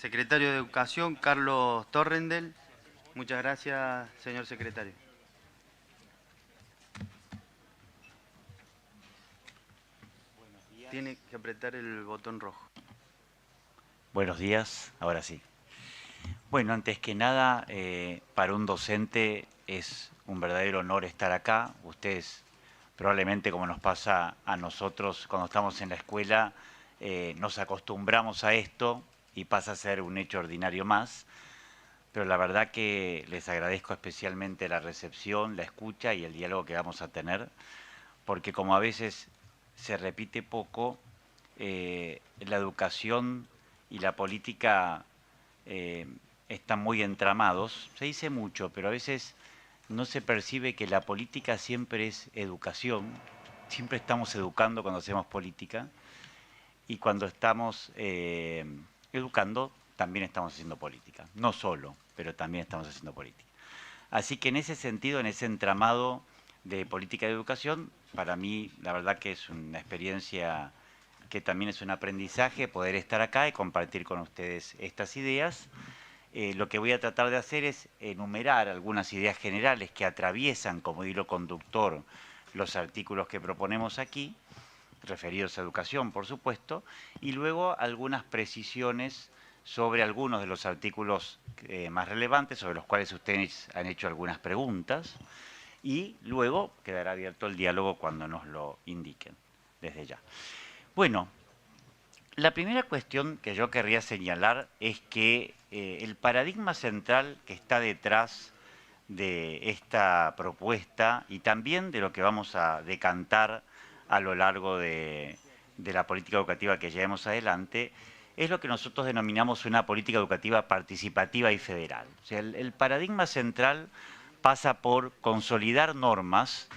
Secretario de Educación, Carlos Torrendel. Muchas gracias, señor secretario. Tiene que apretar el botón rojo. Buenos días, ahora sí. Bueno, antes que nada, para un docente es un verdadero honor estar acá. Ustedes, probablemente como nos pasa a nosotros cuando estamos en la escuela, nos acostumbramos a esto y pasa a ser un hecho ordinario más. Pero la verdad que les agradezco especialmente la recepción, la escucha y el diálogo que vamos a tener, porque como a veces se repite poco, la educación y la política eh, están muy entramados. Se dice mucho, pero a veces no se percibe que la política siempre es educación. Siempre estamos educando cuando hacemos política y cuando estamos educando también estamos haciendo política. No solo, pero también estamos haciendo política. Así que en ese sentido, en ese entramado de política de educación, para mí la verdad que es una experiencia que también es un aprendizaje poder estar acá y compartir con ustedes estas ideas. Lo que voy a tratar de hacer es enumerar algunas ideas generales que atraviesan como hilo conductor los artículos que proponemos aquí, referidos a educación, por supuesto, y luego algunas precisiones sobre algunos de los artículos más relevantes, sobre los cuales ustedes han hecho algunas preguntas, y luego quedará abierto el diálogo cuando nos lo indiquen, desde ya. Bueno, la primera cuestión que yo querría señalar es que el paradigma central que está detrás de esta propuesta y también de lo que vamos a decantar a lo largo de la política educativa que llevemos adelante es lo que nosotros denominamos una política educativa participativa y federal. O sea, el paradigma central pasa por consolidar normas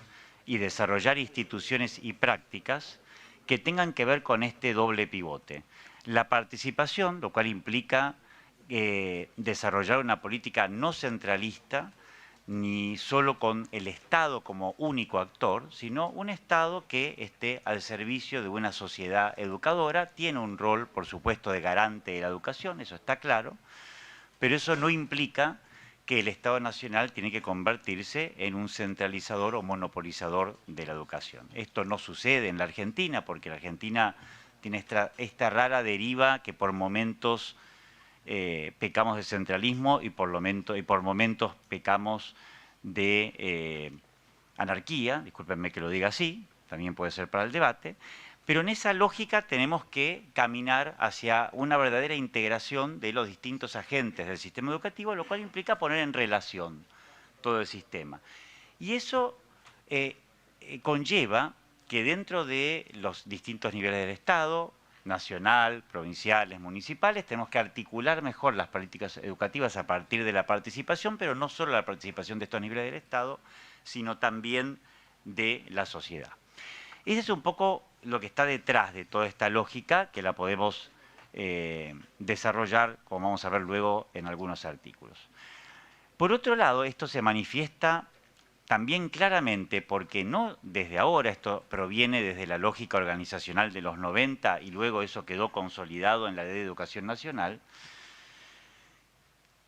y desarrollar instituciones y prácticas que tengan que ver con este doble pivote. La participación, lo cual implica desarrollar una política no centralista, ni solo con el Estado como único actor, sino un Estado que esté al servicio de una sociedad educadora, tiene un rol, por supuesto, de garante de la educación, eso está claro, pero eso no implica que el Estado Nacional tiene que convertirse en un centralizador o monopolizador de la educación. Esto no sucede en la Argentina, porque la Argentina tiene esta rara deriva que por momentos pecamos de centralismo y por momentos pecamos de anarquía, discúlpenme que lo diga así, también puede ser para el debate, pero en esa lógica tenemos que caminar hacia una verdadera integración de los distintos agentes del sistema educativo, lo cual implica poner en relación todo el sistema. Y eso conlleva que dentro de los distintos niveles del Estado, nacional, provinciales, municipales, tenemos que articular mejor las políticas educativas a partir de la participación, pero no solo la participación de estos niveles del Estado, sino también de la sociedad. Ese es un poco lo que está detrás de toda esta lógica que la podemos desarrollar, como vamos a ver luego en algunos artículos. Por otro lado, esto se manifiesta también claramente porque no desde ahora, esto proviene desde la lógica organizacional de los 90 y luego eso quedó consolidado en la Ley de Educación Nacional,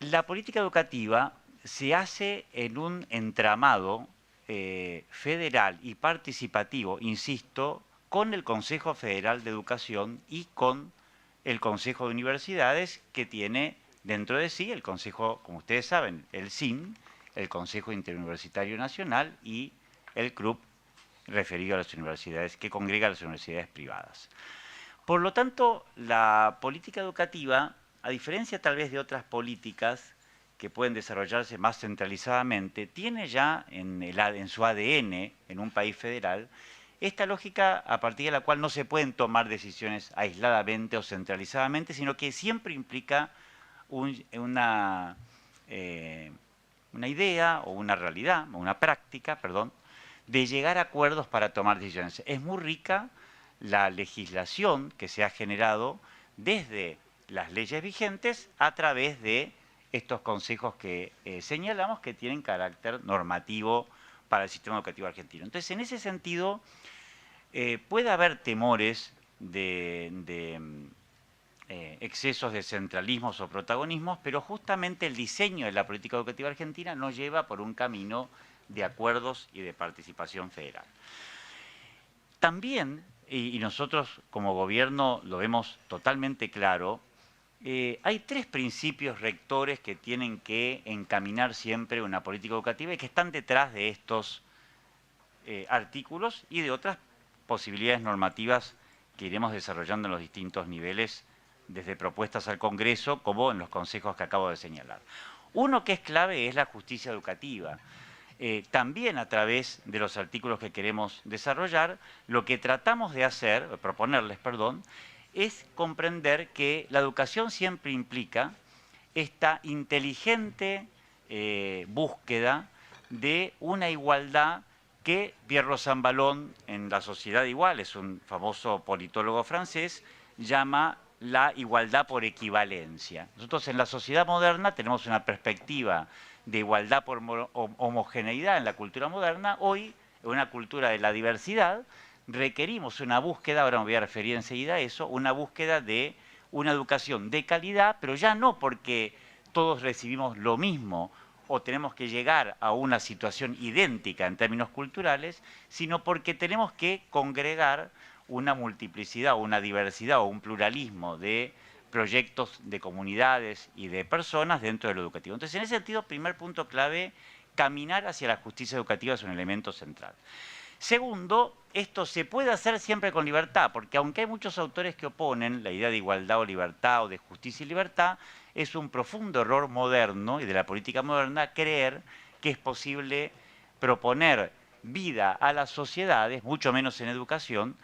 la política educativa se hace en un entramado federal y participativo, insisto, con el Consejo Federal de Educación y con el Consejo de Universidades, que tiene dentro de sí el Consejo, como ustedes saben, el SIN, el Consejo Interuniversitario Nacional y el CRUP, referido a las universidades, que congrega a las universidades privadas. Por lo tanto, la política educativa, a diferencia tal vez de otras políticas que pueden desarrollarse más centralizadamente, tiene ya en su ADN, en un país federal, esta lógica a partir de la cual no se pueden tomar decisiones aisladamente o centralizadamente, sino que siempre implica una, una idea o una realidad, o una práctica, perdón, de llegar a acuerdos para tomar decisiones. Es muy rica la legislación que se ha generado desde las leyes vigentes a través de estos consejos que señalamos que tienen carácter normativo para el sistema educativo argentino. Entonces, en ese sentido, puede haber temores de excesos de centralismos o protagonismos, pero justamente el diseño de la política educativa argentina nos lleva por un camino de acuerdos y de participación federal. También, y nosotros como gobierno lo vemos totalmente claro, hay 3 principios rectores que tienen que encaminar siempre una política educativa y que están detrás de estos artículos y de otras posibilidades normativas que iremos desarrollando en los distintos niveles, desde propuestas al Congreso como en los consejos que acabo de señalar. Uno que es clave es la justicia educativa. También a través de los artículos que queremos desarrollar, lo que tratamos de hacer, proponerles, perdón, es comprender que la educación siempre implica esta inteligente búsqueda de una igualdad que Pierre Rosanvallon, en La sociedad igual, es un famoso politólogo francés, llama la igualdad por equivalencia. Nosotros en la sociedad moderna tenemos una perspectiva de igualdad por homogeneidad en la cultura moderna. Hoy, en una cultura de la diversidad, requerimos una búsqueda, ahora me voy a referir enseguida a eso, una búsqueda de una educación de calidad, pero ya no porque todos recibimos lo mismo o tenemos que llegar a una situación idéntica en términos culturales, sino porque tenemos que congregar una multiplicidad o una diversidad o un pluralismo de proyectos de comunidades y de personas dentro de lo educativo. Entonces, en ese sentido, primer punto clave, caminar hacia la justicia educativa es un elemento central. Segundo, esto se puede hacer siempre con libertad, porque aunque hay muchos autores que oponen la idea de igualdad o libertad o de justicia y libertad, es un profundo error moderno y de la política moderna creer que es posible proponer vida a las sociedades, mucho menos en educación,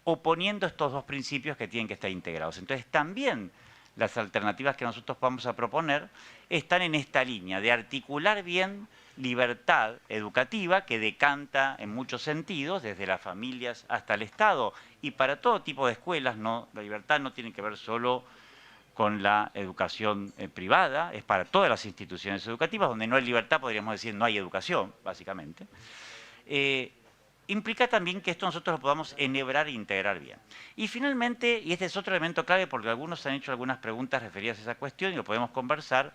oponiendo estos 2 principios que tienen que estar integrados. Entonces, también las alternativas que nosotros vamos a proponer están en esta línea de articular bien libertad educativa que decanta en muchos sentidos, desde las familias hasta el Estado, y para todo tipo de escuelas. No, la libertad no tiene que ver solo con la educación privada, es para todas las instituciones educativas. Donde no hay libertad, podríamos decir, no hay educación, básicamente. Implica también que esto nosotros lo podamos enhebrar e integrar bien. Y finalmente, y este es otro elemento clave porque algunos han hecho algunas preguntas referidas a esa cuestión y lo podemos conversar,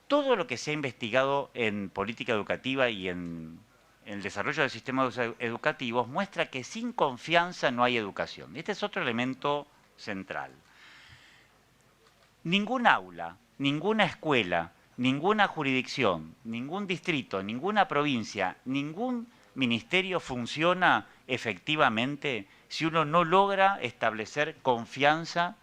todo lo que se ha investigado en política educativa y en el desarrollo de sistemas educativos muestra que sin confianza no hay educación. Este es otro elemento central. Ningún aula, ninguna escuela, ninguna jurisdicción, ningún distrito, ninguna provincia, ningún ministerio funciona efectivamente si uno no logra establecer confianza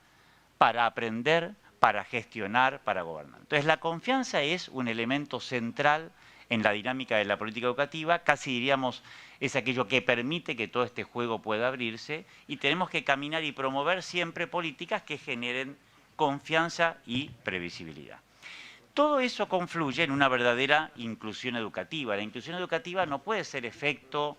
para aprender, para gestionar, para gobernar. Entonces, la confianza es un elemento central en la dinámica de la política educativa, casi diríamos es aquello que permite que todo este juego pueda abrirse, y tenemos que caminar y promover siempre políticas que generen confianza y previsibilidad. Todo eso confluye en una verdadera inclusión educativa. La inclusión educativa no puede ser efecto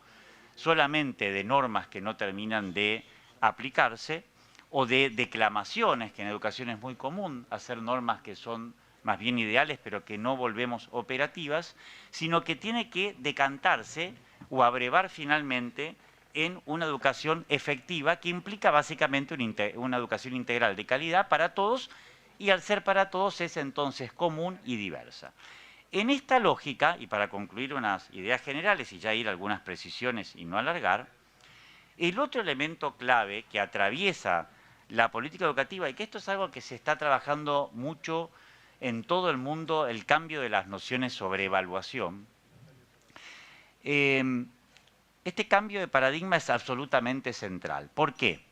solamente de normas que no terminan de aplicarse o de declamaciones, que en educación es muy común hacer normas que son más bien ideales pero que no volvemos operativas, sino que tiene que decantarse o abrevar finalmente en una educación efectiva que implica básicamente una educación integral de calidad para todos, y al ser para todos es entonces común y diversa. En esta lógica, y para concluir unas ideas generales y ya ir a algunas precisiones y no alargar, el otro elemento clave que atraviesa la política educativa, y que esto es algo que se está trabajando mucho en todo el mundo, el cambio de las nociones sobre evaluación. Este cambio de paradigma es absolutamente central. ¿Por qué?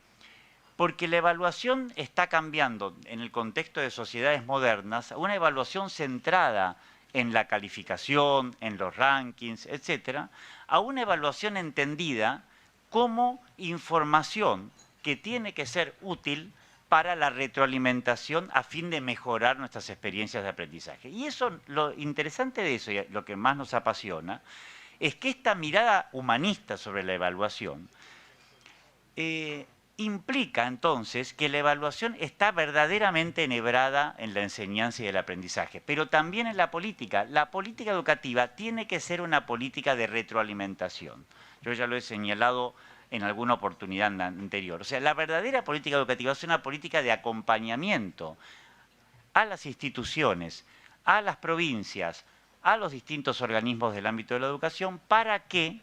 Porque la evaluación está cambiando en el contexto de sociedades modernas a una evaluación centrada en la calificación, en los rankings, etcétera, a una evaluación entendida como información que tiene que ser útil para la retroalimentación a fin de mejorar nuestras experiencias de aprendizaje. Y eso, lo interesante de eso y lo que más nos apasiona, es que esta mirada humanista sobre la evaluación implica entonces que la evaluación está verdaderamente enhebrada en la enseñanza y el aprendizaje, pero también en la política. La política educativa tiene que ser una política de retroalimentación. Yo ya lo he señalado en alguna oportunidad anterior. O sea, la verdadera política educativa es una política de acompañamiento a las instituciones, a las provincias, a los distintos organismos del ámbito de la educación, para que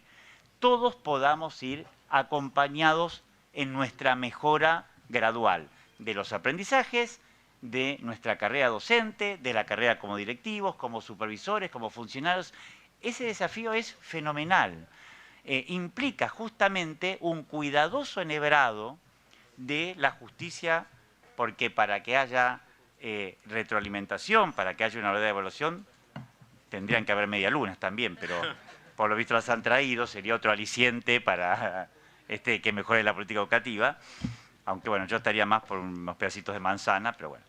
todos podamos ir acompañados en nuestra mejora gradual de los aprendizajes, de nuestra carrera docente, de la carrera como directivos, como supervisores, como funcionarios. Ese desafío es fenomenal. Implica justamente un cuidadoso enhebrado de la justicia, porque para que haya retroalimentación, para que haya una verdadera evaluación, tendrían que haber medialunas también, pero por lo visto las han traído, sería otro aliciente para que mejore la política educativa, aunque bueno, yo estaría más por unos pedacitos de manzana, pero bueno,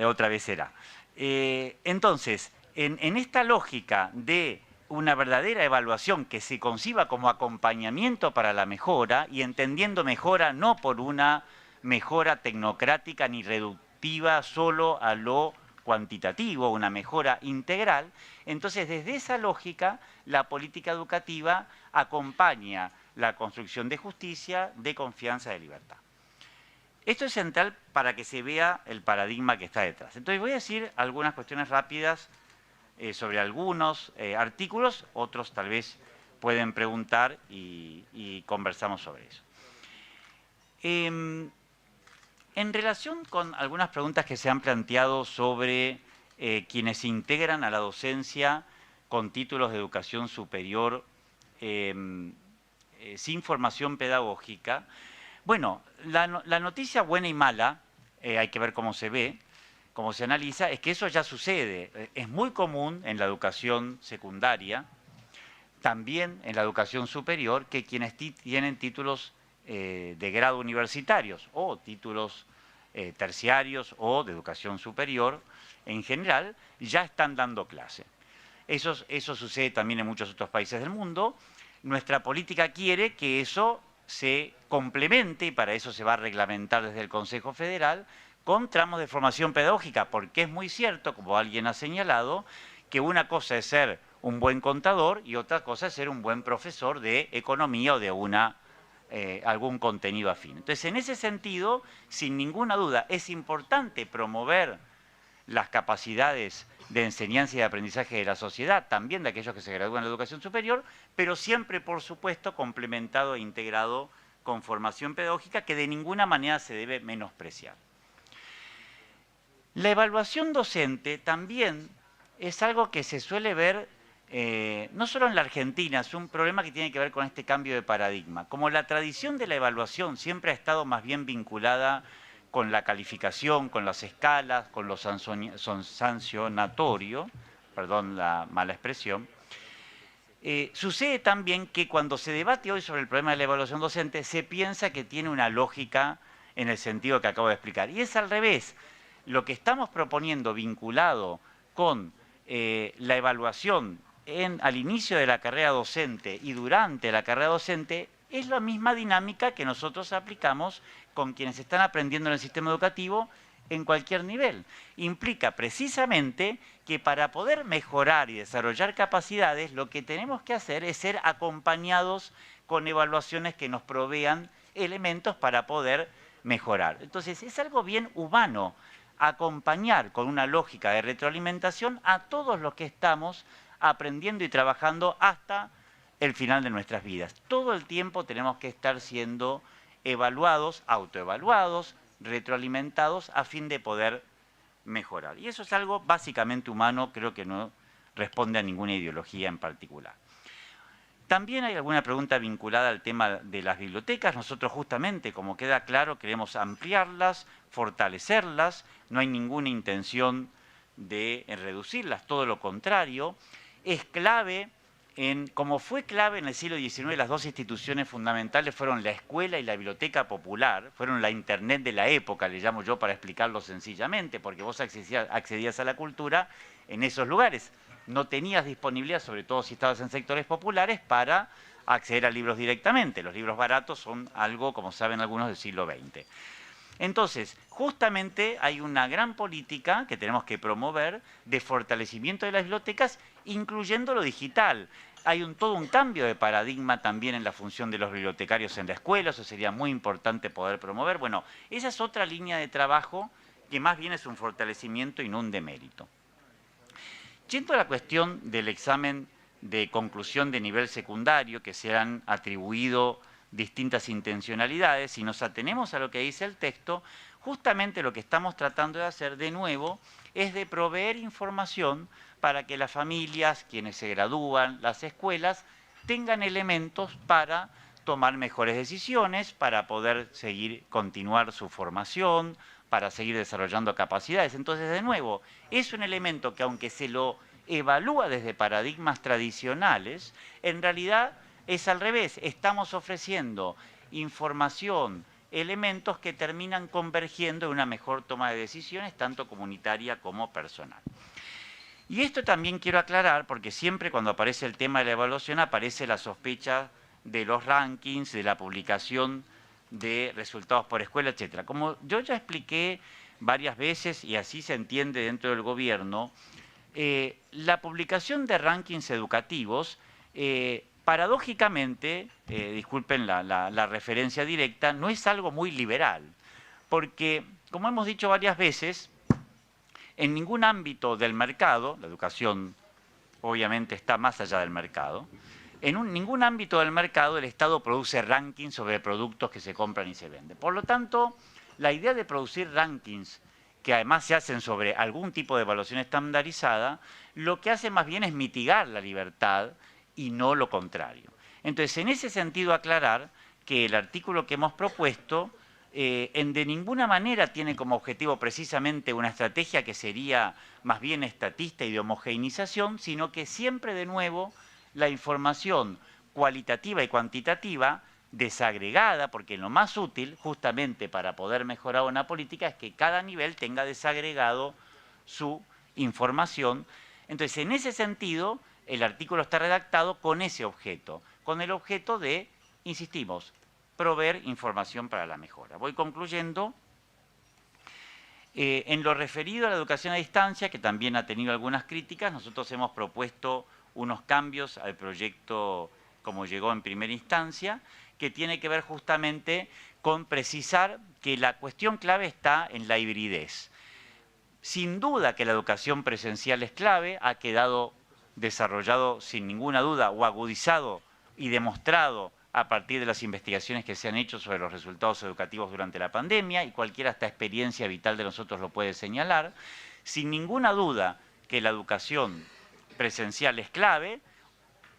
otra vez será. Entonces, en esta lógica de una verdadera evaluación que se conciba como acompañamiento para la mejora, y entendiendo mejora no por una mejora tecnocrática ni reductiva solo a lo cuantitativo, una mejora integral, entonces desde esa lógica la política educativa acompaña la construcción de justicia, de confianza, de libertad. Esto es central para que se vea el paradigma que está detrás. Entonces voy a decir algunas cuestiones rápidas sobre algunos artículos, otros tal vez pueden preguntar y conversamos sobre eso. En relación con algunas preguntas que se han planteado sobre quienes se integran a la docencia con títulos de educación superior sin formación pedagógica, bueno, la noticia buena y mala, hay que ver cómo se ve, cómo se analiza, es que eso ya sucede. Es muy común en la educación secundaria, también en la educación superior, que quienes tienen títulos de grado universitarios o títulos terciarios o de educación superior, en general, ya están dando clase. Eso sucede también en muchos otros países del mundo. Nuestra política quiere que eso se complemente, y para eso se va a reglamentar desde el Consejo Federal, con tramos de formación pedagógica, porque es muy cierto, como alguien ha señalado, que una cosa es ser un buen contador y otra cosa es ser un buen profesor de economía o de algún contenido afín. Entonces, en ese sentido, sin ninguna duda, es importante promover las capacidades de enseñanza y de aprendizaje de la sociedad, también de aquellos que se gradúan en la educación superior, pero siempre, por supuesto, complementado e integrado con formación pedagógica, que de ninguna manera se debe menospreciar. La evaluación docente también es algo que se suele ver no solo en la Argentina, es un problema que tiene que ver con este cambio de paradigma. Como la tradición de la evaluación siempre ha estado más bien vinculada con la calificación, con las escalas, con lo sancionatorio, perdón la mala expresión, sucede también que cuando se debate hoy sobre el problema de la evaluación docente, se piensa que tiene una lógica en el sentido que acabo de explicar. Y es al revés. Lo que estamos proponiendo vinculado con la evaluación al inicio de la carrera docente y durante la carrera docente es la misma dinámica que nosotros aplicamos con quienes están aprendiendo en el sistema educativo en cualquier nivel. Implica precisamente que para poder mejorar y desarrollar capacidades, lo que tenemos que hacer es ser acompañados con evaluaciones que nos provean elementos para poder mejorar. Entonces, es algo bien humano acompañar con una lógica de retroalimentación a todos los que estamos aprendiendo y trabajando hasta el final de nuestras vidas. Todo el tiempo tenemos que estar siendo evaluados, autoevaluados, retroalimentados a fin de poder mejorar. Y eso es algo básicamente humano, creo que no responde a ninguna ideología en particular. También hay alguna pregunta vinculada al tema de las bibliotecas. Nosotros justamente, como queda claro, queremos ampliarlas, fortalecerlas. No hay ninguna intención de reducirlas, todo lo contrario. Es clave, como fue clave en el siglo XIX, las dos instituciones fundamentales fueron la escuela y la biblioteca popular, fueron la internet de la época, le llamo yo para explicarlo sencillamente, porque vos accedías a la cultura en esos lugares. No tenías disponibilidad, sobre todo si estabas en sectores populares, para acceder a libros directamente. Los libros baratos son algo, como saben algunos, del siglo XX. Entonces, justamente hay una gran política que tenemos que promover de fortalecimiento de las bibliotecas, incluyendo lo digital. Hay todo un cambio de paradigma también en la función de los bibliotecarios en la escuela, eso sería muy importante poder promover. Bueno, esa es otra línea de trabajo que más bien es un fortalecimiento y no un demérito. Yendo a la cuestión del examen de conclusión de nivel secundario, que se han atribuido distintas intencionalidades, si nos atenemos a lo que dice el texto, justamente lo que estamos tratando de hacer de nuevo es de proveer información para que las familias, quienes se gradúan, las escuelas, tengan elementos para tomar mejores decisiones, para poder continuar su formación, para seguir desarrollando capacidades. Entonces, de nuevo, es un elemento que aunque se lo evalúa desde paradigmas tradicionales, en realidad es al revés. Estamos ofreciendo información, elementos que terminan convergiendo en una mejor toma de decisiones, tanto comunitaria como personal. Y esto también quiero aclarar, porque siempre cuando aparece el tema de la evaluación aparece la sospecha de los rankings, de la publicación de resultados por escuela, etc. Como yo ya expliqué varias veces, y así se entiende dentro del gobierno, la publicación de rankings educativos, paradójicamente, disculpen la referencia directa, no es algo muy liberal, porque, como hemos dicho varias veces, en ningún ámbito del mercado, la educación obviamente está más allá del mercado, en ningún ámbito del mercado el Estado produce rankings sobre productos que se compran y se venden. Por lo tanto, la idea de producir rankings que además se hacen sobre algún tipo de evaluación estandarizada, lo que hace más bien es mitigar la libertad y no lo contrario. Entonces, en ese sentido, aclarar que el artículo que hemos propuesto de ninguna manera tiene como objetivo precisamente una estrategia que sería más bien estatista y de homogeneización, sino que siempre de nuevo la información cualitativa y cuantitativa desagregada, porque lo más útil justamente para poder mejorar una política es que cada nivel tenga desagregado su información. Entonces, en ese sentido, el artículo está redactado con ese objeto, con el objeto de, insistimos, proveer información para la mejora. Voy concluyendo. En lo referido a la educación a distancia, que también ha tenido algunas críticas, nosotros hemos propuesto unos cambios al proyecto como llegó en primera instancia, que tiene que ver justamente con precisar que la cuestión clave está en la hibridez. Sin duda que la educación presencial es clave, ha quedado desarrollado sin ninguna duda o agudizado y demostrado a partir de las investigaciones que se han hecho sobre los resultados educativos durante la pandemia, y cualquiera hasta experiencia vital de nosotros lo puede señalar. Sin ninguna duda que la educación presencial es clave,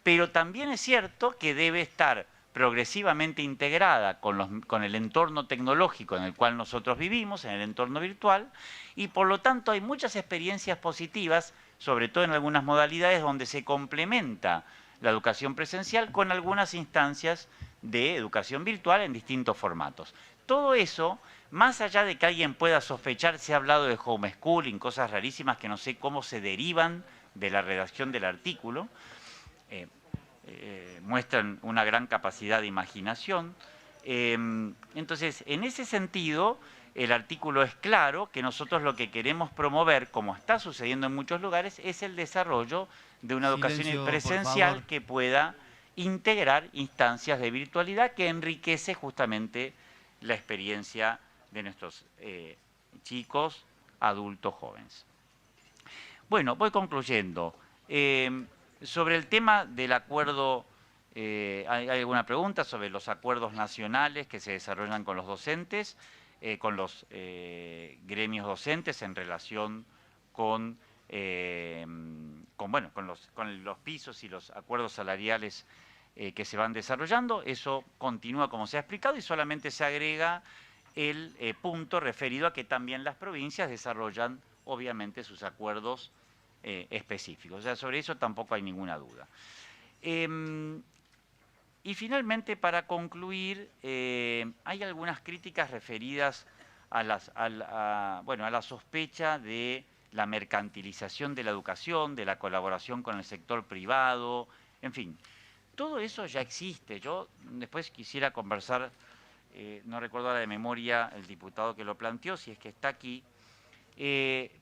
pero también es cierto que debe estar progresivamente integrada con el entorno tecnológico en el cual nosotros vivimos, en el entorno virtual, y por lo tanto hay muchas experiencias positivas, sobre todo en algunas modalidades donde se complementa la educación presencial con algunas instancias de educación virtual en distintos formatos. Todo eso, más allá de que alguien pueda sospechar, se ha hablado de homeschooling, cosas rarísimas que no sé cómo se derivan de la redacción del artículo, muestran una gran capacidad de imaginación. Entonces, en ese sentido, el artículo es claro que nosotros lo que queremos promover, como está sucediendo en muchos lugares, es el desarrollo de una educación presencial que pueda integrar instancias de virtualidad que enriquece justamente la experiencia de nuestros chicos, adultos, jóvenes. Bueno, voy concluyendo. Sobre el tema del acuerdo, ¿hay alguna pregunta sobre los acuerdos nacionales que se desarrollan con los docentes, con los gremios docentes en relación con los pisos y los acuerdos salariales que se van desarrollando? Eso continúa como se ha explicado y solamente se agrega el punto referido a que también las provincias desarrollan obviamente sus acuerdos específicos. O sea, sobre eso tampoco hay ninguna duda. Y finalmente, para concluir, hay algunas críticas referidas a la sospecha de la mercantilización de la educación, de la colaboración con el sector privado, en fin. Todo eso ya existe. Yo después quisiera conversar, no recuerdo ahora de memoria el diputado que lo planteó, si es que está aquí,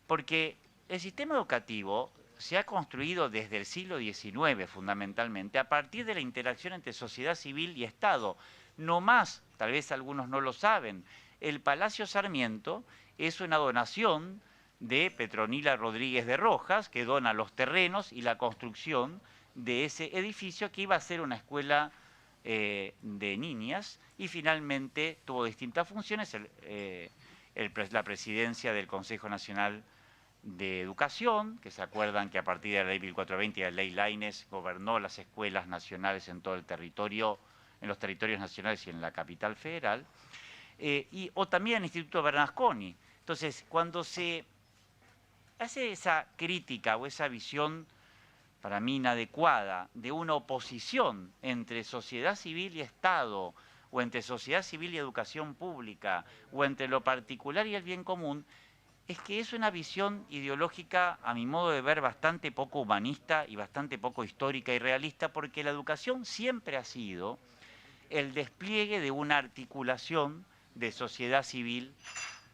porque el sistema educativo se ha construido desde el siglo XIX fundamentalmente, a partir de la interacción entre sociedad civil y Estado. No más, tal vez algunos no lo saben, el Palacio Sarmiento es una donación de Petronila Rodríguez de Rojas, que dona los terrenos y la construcción de ese edificio que iba a ser una escuela de niñas, y finalmente tuvo distintas funciones, la presidencia del Consejo Nacional de Educación, que se acuerdan que a partir de la Ley 1420 y la Ley Laínez gobernó las escuelas nacionales en todo el territorio, en los territorios nacionales y en la capital federal, o también el Instituto Bernasconi. Entonces, cuando se hace esa crítica o esa visión para mí inadecuada de una oposición entre sociedad civil y Estado, o entre sociedad civil y educación pública, o entre lo particular y el bien común, es que es una visión ideológica, a mi modo de ver, bastante poco humanista y bastante poco histórica y realista, porque la educación siempre ha sido el despliegue de una articulación de sociedad civil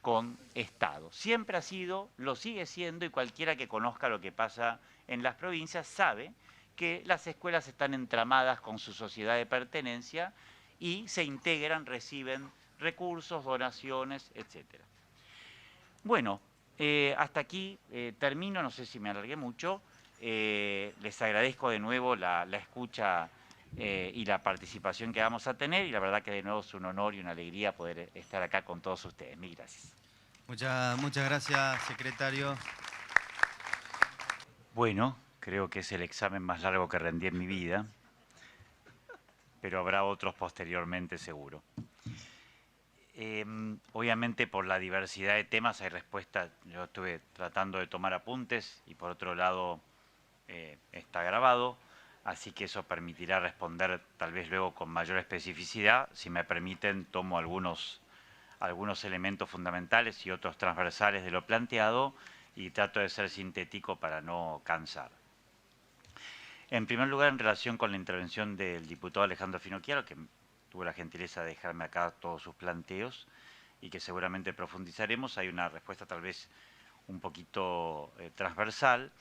con Estado. Siempre ha sido, lo sigue siendo, y cualquiera que conozca lo que pasa en las provincias sabe que las escuelas están entramadas con su sociedad de pertenencia y se integran, reciben recursos, donaciones, etc. Bueno, hasta aquí termino, no sé si me alargué mucho. Les agradezco de nuevo la escucha y la participación que vamos a tener, y la verdad que de nuevo es un honor y una alegría poder estar acá con todos ustedes. Mil gracias. Muchas gracias, secretario. Bueno, creo que es el examen más largo que rendí en mi vida, pero habrá otros posteriormente seguro. Obviamente por la diversidad de temas hay respuestas. Yo estuve tratando de tomar apuntes y por otro lado está grabado, así que eso permitirá responder tal vez luego con mayor especificidad. Si me permiten, tomo algunos elementos fundamentales y otros transversales de lo planteado y trato de ser sintético para no cansar. En primer lugar, en relación con la intervención del diputado Alejandro Finocchiaro, que tuvo la gentileza de dejarme acá todos sus planteos y que seguramente profundizaremos, hay una respuesta tal vez un poquito transversal,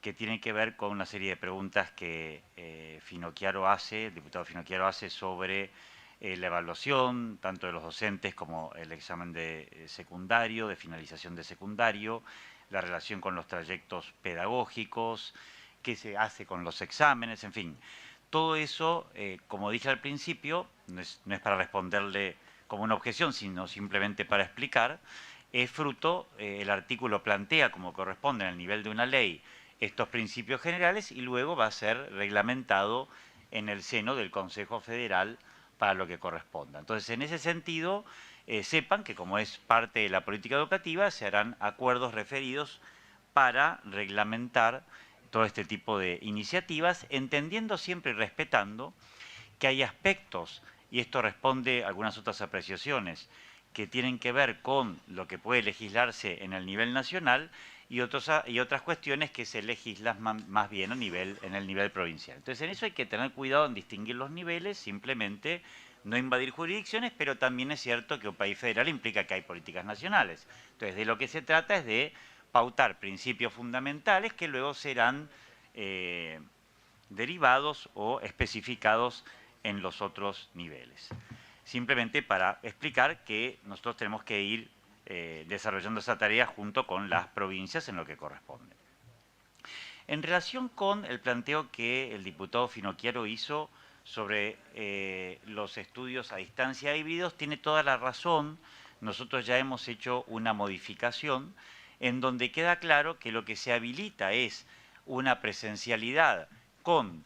que tiene que ver con una serie de preguntas que el diputado Finocchiaro hace sobre la evaluación, tanto de los docentes como el examen de secundario, de finalización de secundario, la relación con los trayectos pedagógicos, qué se hace con los exámenes, en fin. Todo eso, como dije al principio, no es para responderle como una objeción, sino simplemente para explicar, es fruto, el artículo plantea como corresponde en el nivel de una ley estos principios generales y luego va a ser reglamentado en el seno del Consejo Federal para lo que corresponda. Entonces, en ese sentido, sepan que como es parte de la política educativa, se harán acuerdos referidos para reglamentar todo este tipo de iniciativas, entendiendo siempre y respetando que hay aspectos, y esto responde a algunas otras apreciaciones, que tienen que ver con lo que puede legislarse en el nivel nacional y otras cuestiones que se legislan más bien en el nivel provincial. Entonces, en eso hay que tener cuidado en distinguir los niveles, simplemente no invadir jurisdicciones, pero también es cierto que un país federal implica que hay políticas nacionales. Entonces, de lo que se trata es de pautar principios fundamentales que luego serán derivados o especificados en los otros niveles. Simplemente para explicar que nosotros tenemos que ir desarrollando esa tarea junto con las provincias en lo que corresponde. En relación con el planteo que el diputado Finocchiaro hizo sobre los estudios a distancia híbridos, tiene toda la razón. Nosotros ya hemos hecho una modificación en donde queda claro que lo que se habilita es una presencialidad con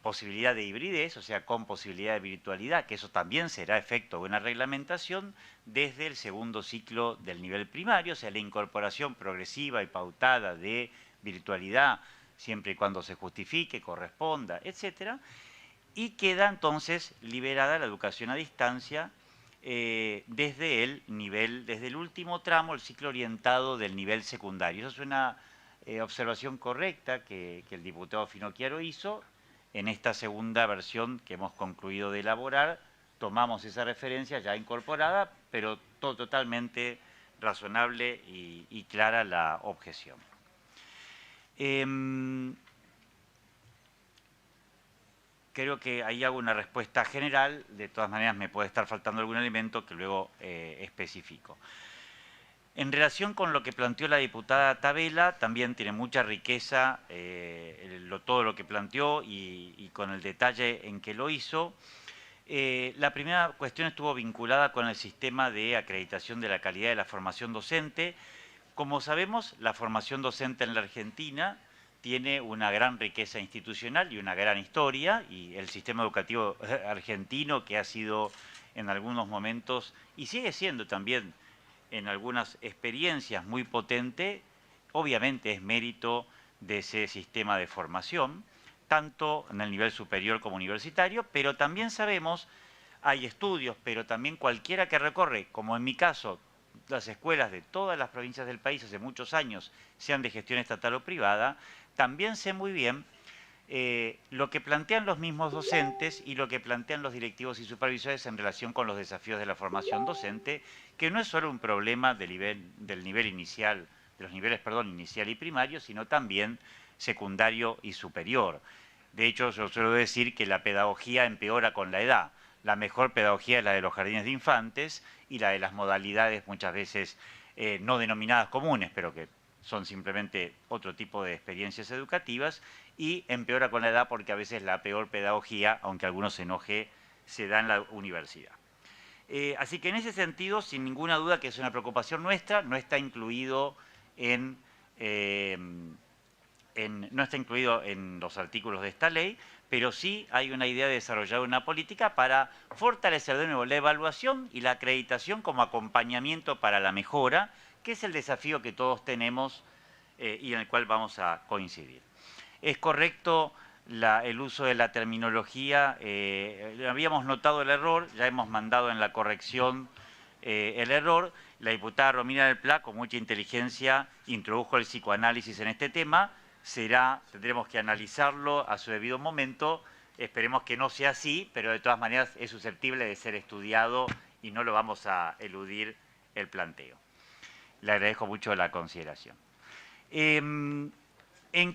posibilidad de hibridez, o sea, con posibilidad de virtualidad, que eso también será efecto de una reglamentación desde el segundo ciclo del nivel primario, o sea, la incorporación progresiva y pautada de virtualidad, siempre y cuando se justifique, corresponda, etcétera, y queda entonces liberada la educación a distancia desde el último tramo, el ciclo orientado del nivel secundario. Eso es una observación correcta que el diputado Finocchiaro hizo. En esta segunda versión que hemos concluido de elaborar, tomamos esa referencia ya incorporada, pero totalmente razonable y clara la objeción. Creo que ahí hago una respuesta general. De todas maneras, me puede estar faltando algún elemento que luego especifico. En relación con lo que planteó la diputada Tabela, también tiene mucha riqueza todo lo que planteó y con el detalle en que lo hizo. La primera cuestión estuvo vinculada con el sistema de acreditación de la calidad de la formación docente. Como sabemos, la formación docente en la Argentina tiene una gran riqueza institucional y una gran historia, y el sistema educativo argentino, que ha sido en algunos momentos, y sigue siendo también en algunas experiencias muy potente, obviamente es mérito de ese sistema de formación, tanto en el nivel superior como universitario, pero también sabemos, hay estudios, pero también cualquiera que recorre, como en mi caso, las escuelas de todas las provincias del país hace muchos años, sean de gestión estatal o privada, también sé muy bien lo que plantean los mismos docentes y lo que plantean los directivos y supervisores en relación con los desafíos de la formación docente, que no es solo un problema del nivel inicial, de los niveles, perdón, inicial y primario, sino también secundario y superior. De hecho, yo suelo decir que la pedagogía empeora con la edad. La mejor pedagogía es la de los jardines de infantes y la de las modalidades muchas veces no denominadas comunes, pero que son simplemente otro tipo de experiencias educativas, y empeora con la edad porque a veces la peor pedagogía, aunque algunos se enoje, se da en la universidad. Así que en ese sentido, sin ninguna duda que es una preocupación nuestra, no está incluido en los artículos de esta ley, pero sí hay una idea de desarrollar una política para fortalecer de nuevo la evaluación y la acreditación como acompañamiento para la mejora, que es el desafío que todos tenemos y en el cual vamos a coincidir. Es correcto el uso de la terminología, habíamos notado el error, ya hemos mandado en la corrección el error. La diputada Romina del Pla, con mucha inteligencia, introdujo el psicoanálisis en este tema. Tendremos que analizarlo a su debido momento. Esperemos que no sea así, pero de todas maneras es susceptible de ser estudiado y no lo vamos a eludir el planteo. Le agradezco mucho la consideración. En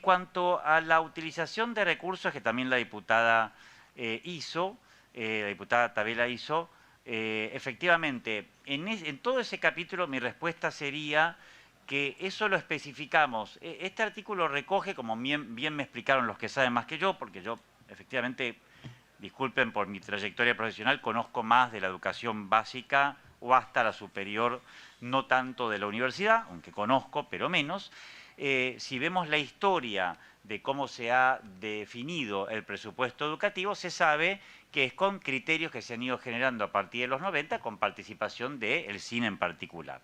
cuanto a la utilización de recursos que también la diputada la diputada Tabela hizo, efectivamente, en todo ese capítulo mi respuesta sería que eso lo especificamos. Este artículo recoge, como bien me explicaron los que saben más que yo, porque yo efectivamente, disculpen por mi trayectoria profesional, conozco más de la educación básica o hasta la superior, no tanto de la universidad, aunque conozco, pero menos. Si vemos la historia de cómo se ha definido el presupuesto educativo, se sabe que es con criterios que se han ido generando a partir de los 90, con participación del CIN en particular.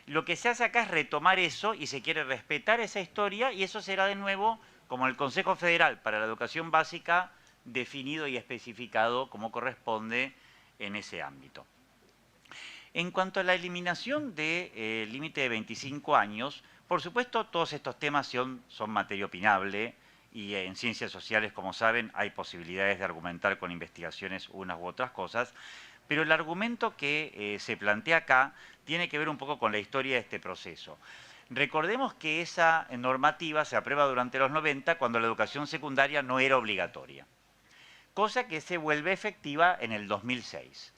Lo que se hace acá es retomar eso y se quiere respetar esa historia, y eso será de nuevo, como el Consejo Federal para la Educación Básica, definido y especificado como corresponde en ese ámbito. En cuanto a la eliminación del límite de 25 años, por supuesto, todos estos temas son materia opinable, y en ciencias sociales, como saben, hay posibilidades de argumentar con investigaciones unas u otras cosas, pero el argumento que se plantea acá tiene que ver un poco con la historia de este proceso. Recordemos que esa normativa se aprueba durante los 90, cuando la educación secundaria no era obligatoria, cosa que se vuelve efectiva en el 2006.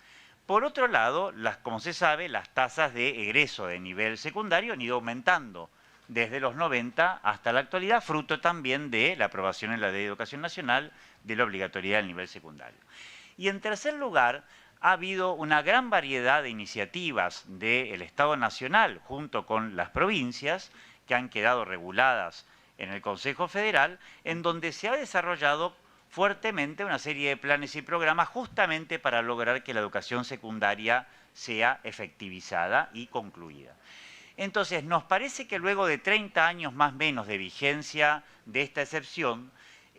Por otro lado, como se sabe, las tasas de egreso de nivel secundario han ido aumentando desde los 90 hasta la actualidad, fruto también de la aprobación en la Ley de Educación Nacional de la obligatoriedad del nivel secundario. Y en tercer lugar, ha habido una gran variedad de iniciativas del Estado Nacional junto con las provincias que han quedado reguladas en el Consejo Federal, en donde se ha desarrollado fuertemente una serie de planes y programas justamente para lograr que la educación secundaria sea efectivizada y concluida. Entonces, nos parece que luego de 30 años más o menos de vigencia de esta excepción,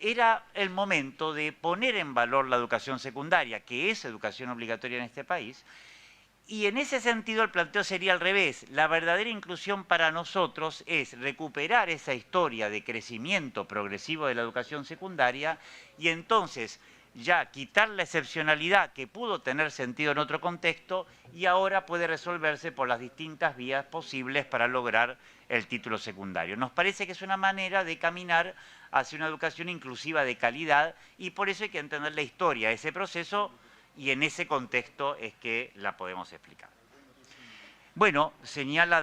era el momento de poner en valor la educación secundaria, que es educación obligatoria en este país, y en ese sentido el planteo sería al revés. La verdadera inclusión para nosotros es recuperar esa historia de crecimiento progresivo de la educación secundaria y entonces ya quitar la excepcionalidad que pudo tener sentido en otro contexto y ahora puede resolverse por las distintas vías posibles para lograr el título secundario. Nos parece que es una manera de caminar hacia una educación inclusiva de calidad y por eso hay que entender la historia de ese proceso y en ese contexto es que la podemos explicar. Bueno, señala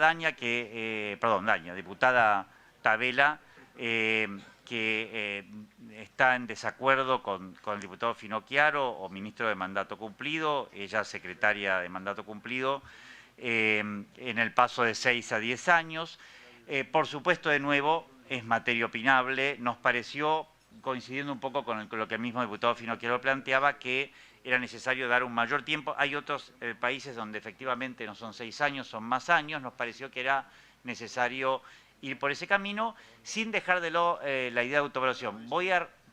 diputada Tabela, que está en desacuerdo con el diputado Finocchiaro o ministro de mandato cumplido, ella secretaria de mandato cumplido, en el paso de 6 a 10 años. Por supuesto, de nuevo, es materia opinable. Nos pareció, coincidiendo un poco con lo que el mismo diputado Finocchiaro planteaba, que era necesario dar un mayor tiempo. Hay otros países donde efectivamente no son 6 años, son más años. Nos pareció que era necesario ir por ese camino sin dejar de la idea de autoevaluación.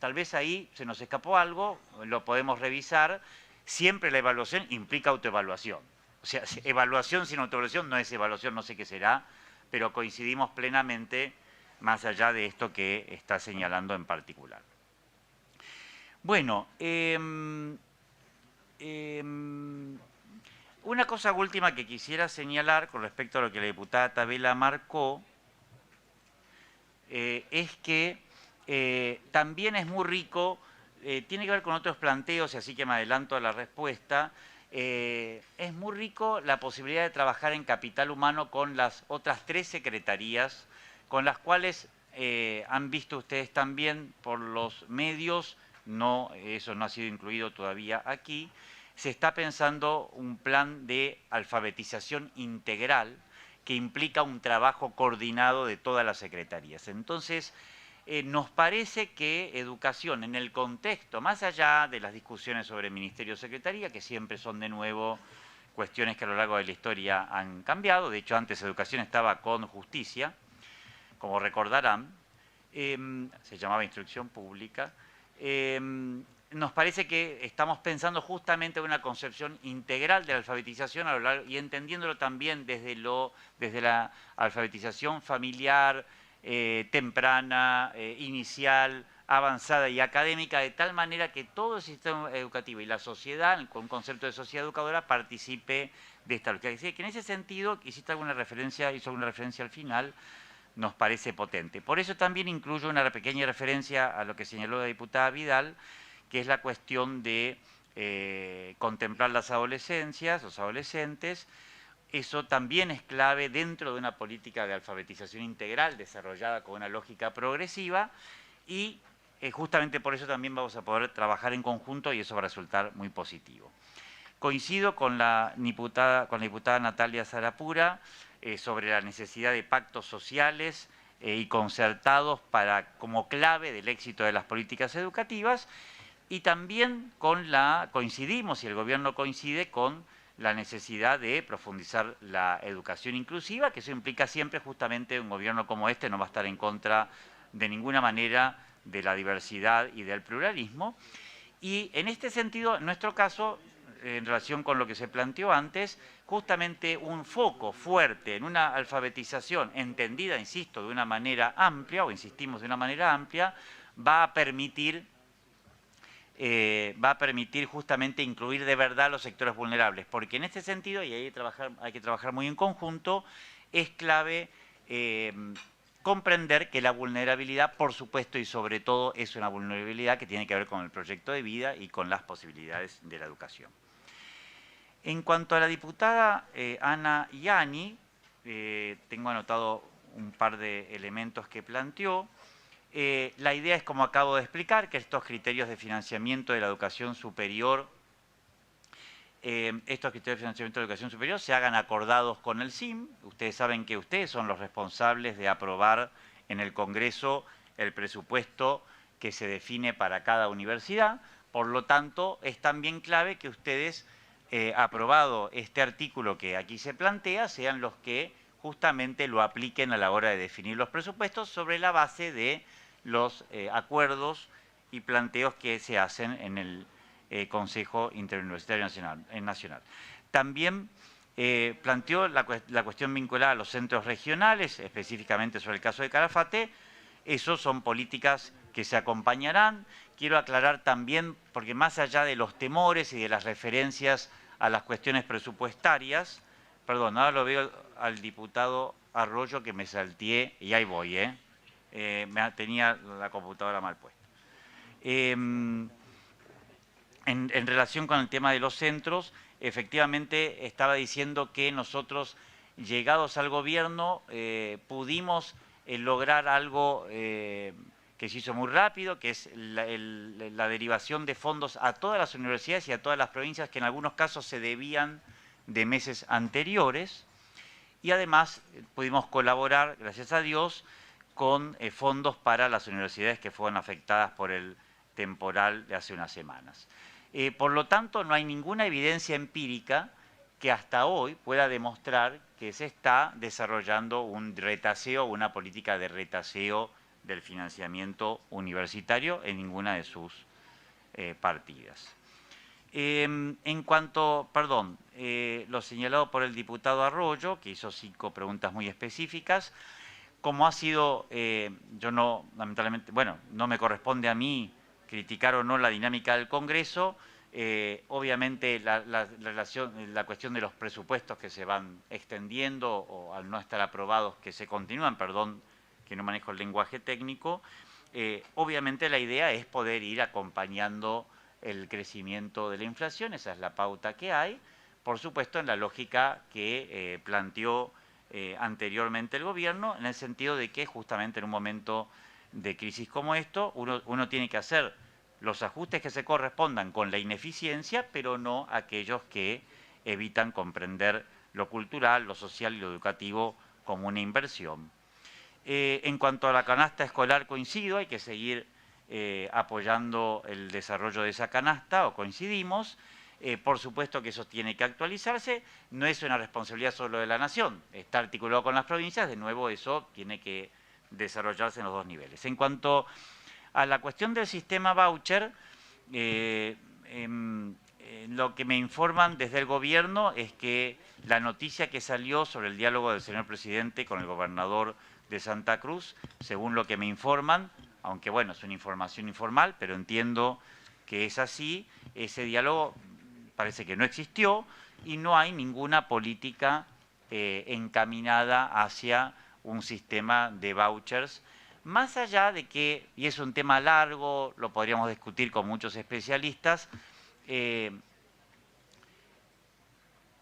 Tal vez ahí se nos escapó algo, lo podemos revisar. Siempre la evaluación implica autoevaluación. O sea, evaluación sin autoevaluación no es evaluación, no sé qué será, pero coincidimos plenamente más allá de esto que está señalando en particular. Bueno, una cosa última que quisiera señalar con respecto a lo que la diputada Tabela marcó es que también es muy rico, tiene que ver con otros planteos, y así que me adelanto a la respuesta, es muy rico la posibilidad de trabajar en capital humano con las otras 3 secretarías, con las cuales han visto ustedes también por los medios, eso no ha sido incluido todavía aquí, se está pensando un plan de alfabetización integral que implica un trabajo coordinado de todas las secretarías. Entonces, nos parece que educación en el contexto, más allá de las discusiones sobre Ministerio Secretaría, que siempre son de nuevo cuestiones que a lo largo de la historia han cambiado, de hecho antes educación estaba con justicia, como recordarán, se llamaba instrucción pública, nos parece que estamos pensando justamente en una concepción integral de la alfabetización a lo largo, y entendiéndolo también desde la alfabetización familiar, temprana, inicial, avanzada y académica, de tal manera que todo el sistema educativo y la sociedad, con un concepto de sociedad educadora, participe de esta lucha. Que en ese sentido, hizo alguna referencia al final, nos parece potente. Por eso también incluyo una pequeña referencia a lo que señaló la diputada Vidal, que es la cuestión de contemplar las adolescencias, los adolescentes. Eso también es clave dentro de una política de alfabetización integral desarrollada con una lógica progresiva y justamente por eso también vamos a poder trabajar en conjunto y eso va a resultar muy positivo. Coincido con la diputada Natalia Sarapura sobre la necesidad de pactos sociales y concertados como clave del éxito de las políticas educativas y también coincidimos y el gobierno coincide con la necesidad de profundizar la educación inclusiva, que eso implica siempre justamente un gobierno como este no va a estar en contra de ninguna manera de la diversidad y del pluralismo. Y en este sentido, en nuestro caso, en relación con lo que se planteó antes, justamente un foco fuerte en una alfabetización entendida, insisto, de una manera amplia, o insistimos de una manera amplia, va a permitir justamente incluir de verdad los sectores vulnerables, porque en este sentido, y hay que trabajar muy en conjunto, es clave comprender que la vulnerabilidad, por supuesto y sobre todo, es una vulnerabilidad que tiene que ver con el proyecto de vida y con las posibilidades de la educación. En cuanto a la diputada Ana Yani, tengo anotado un par de elementos que planteó. La idea es, como acabo de explicar, que estos criterios de financiamiento de la educación superior, se hagan acordados con el SIM. Ustedes saben que ustedes son los responsables de aprobar en el Congreso el presupuesto que se define para cada universidad. Por lo tanto, es también clave que ustedes, aprobado este artículo que aquí se plantea, sean los que justamente lo apliquen a la hora de definir los presupuestos sobre la base de los acuerdos y planteos que se hacen en el Consejo Interuniversitario Nacional. También planteó la cuestión vinculada a los centros regionales, específicamente sobre el caso de Calafate, Eso son políticas que se acompañarán. Quiero aclarar también, porque más allá de los temores y de las referencias a las cuestiones presupuestarias, perdón, ahora lo veo al diputado Arroyo que me salteé, y ahí voy, tenía la computadora mal puesta. En relación con el tema de los centros, efectivamente estaba diciendo que nosotros, llegados al gobierno, pudimos lograr algo que se hizo muy rápido, que es la derivación de fondos a todas las universidades y a todas las provincias que en algunos casos se debían de meses anteriores. Y además pudimos colaborar, gracias a Dios, con fondos para las universidades que fueron afectadas por el temporal de hace unas semanas. Por lo tanto, no hay ninguna evidencia empírica que hasta hoy pueda demostrar que se está desarrollando un retaseo, una política de retaseo del financiamiento universitario en ninguna de sus partidas. En cuanto, perdón, lo señalado por el diputado Arroyo, que hizo 5 preguntas muy específicas, como ha sido, yo no, lamentablemente, bueno, no me corresponde a mí criticar o no la dinámica del Congreso, obviamente la cuestión de los presupuestos que se van extendiendo o al no estar aprobados que se continúan, perdón que no manejo el lenguaje técnico, obviamente la idea es poder ir acompañando el crecimiento de la inflación, esa es la pauta que hay, por supuesto en la lógica que planteó anteriormente el gobierno, en el sentido de que justamente en un momento de crisis como esto, uno tiene que hacer los ajustes que se correspondan con la ineficiencia, pero no aquellos que evitan comprender lo cultural, lo social y lo educativo como una inversión. En cuanto a la canasta escolar coincido, hay que seguir apoyando el desarrollo de esa canasta, o coincidimos. Por supuesto que eso tiene que actualizarse, no es una responsabilidad solo de la Nación, está articulado con las provincias, de nuevo eso tiene que desarrollarse en los dos niveles. En cuanto a la cuestión del sistema voucher, lo que me informan desde el gobierno es que la noticia que salió sobre el diálogo del señor presidente con el gobernador de Santa Cruz, según lo que me informan, aunque bueno, es una información informal, pero entiendo que es así, ese diálogo parece que no existió y no hay ninguna política encaminada hacia un sistema de vouchers, más allá de que, y es un tema largo, lo podríamos discutir con muchos especialistas,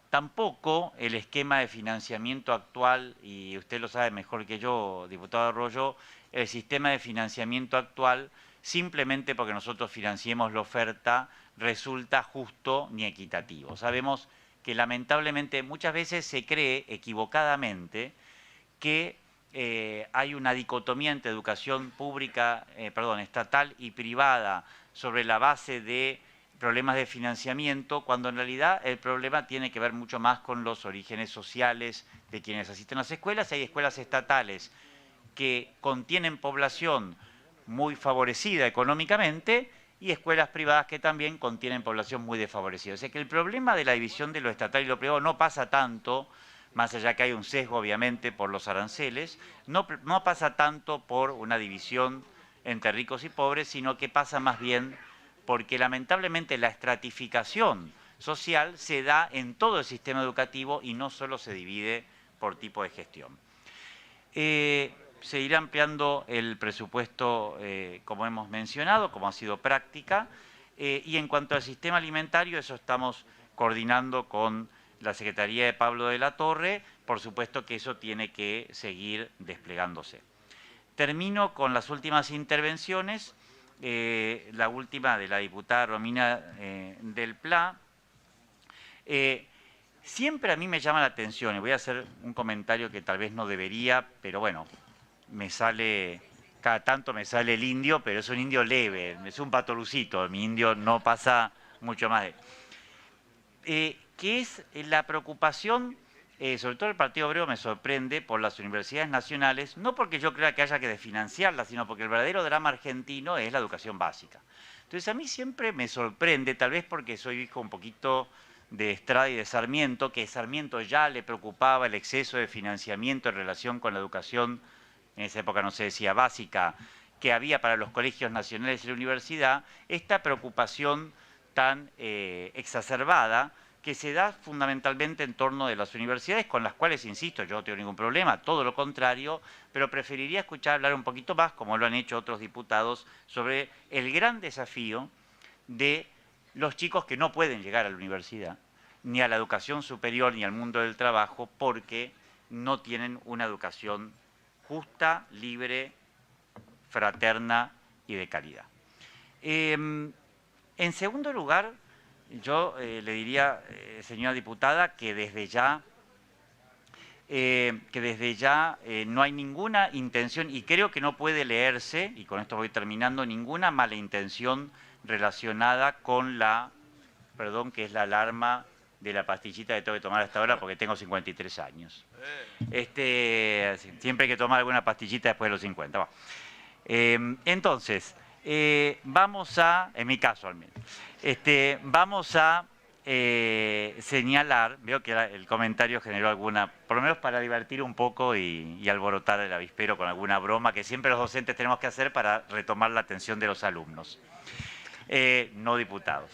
tampoco el esquema de financiamiento actual, y usted lo sabe mejor que yo, diputado Arroyo, el sistema de financiamiento actual, simplemente porque nosotros financiemos la oferta, resulta justo ni equitativo. Sabemos que lamentablemente muchas veces se cree equivocadamente que hay una dicotomía entre educación pública, estatal y privada sobre la base de problemas de financiamiento, cuando en realidad el problema tiene que ver mucho más con los orígenes sociales de quienes asisten a las escuelas. Hay escuelas estatales que contienen población muy favorecida económicamente y escuelas privadas que también contienen población muy desfavorecida. O sea que el problema de la división de lo estatal y lo privado no pasa tanto, más allá que hay un sesgo obviamente por los aranceles, no pasa tanto por una división entre ricos y pobres, sino que pasa más bien porque lamentablemente la estratificación social se da en todo el sistema educativo y no solo se divide por tipo de gestión. Se irá ampliando el presupuesto, como hemos mencionado, como ha sido práctica, y en cuanto al sistema alimentario, eso estamos coordinando con la Secretaría de Pablo de la Torre, por supuesto que eso tiene que seguir desplegándose. Termino con las últimas intervenciones, la última de la diputada Romina del Pla. Siempre a mí me llama la atención, y voy a hacer un comentario que tal vez no debería, pero bueno, me sale, cada tanto me sale el indio, pero es un indio leve, es un patolucito, mi indio no pasa mucho más de... que es la preocupación, sobre todo el Partido Obrero me sorprende, por las universidades nacionales, no porque yo crea que haya que desfinanciarlas, sino porque el verdadero drama argentino es la educación básica. Entonces a mí siempre me sorprende, tal vez porque soy hijo un poquito de Estrada y de Sarmiento, que Sarmiento ya le preocupaba el exceso de financiamiento en relación con la educación en esa época no se decía básica, que había para los colegios nacionales y la universidad, esta preocupación tan exacerbada que se da fundamentalmente en torno de las universidades, con las cuales, insisto, yo no tengo ningún problema, todo lo contrario, pero preferiría escuchar hablar un poquito más, como lo han hecho otros diputados, sobre el gran desafío de los chicos que no pueden llegar a la universidad, ni a la educación superior, ni al mundo del trabajo, porque no tienen una educación justa, libre, fraterna y de calidad. En segundo lugar, yo le diría, señora diputada, que desde ya no hay ninguna intención, y creo que no puede leerse, y con esto voy terminando, ninguna mala intención relacionada con la, perdón, que es la alarma de la pastillita que tengo que tomar hasta ahora porque tengo 53 años. Siempre hay que tomar alguna pastillita después de los 50. Bueno. Entonces, vamos a, en mi caso al menos, vamos a señalar, veo que el comentario generó alguna, por lo menos para divertir un poco y alborotar el avispero con alguna broma que siempre los docentes tenemos que hacer para retomar la atención de los alumnos. No diputados.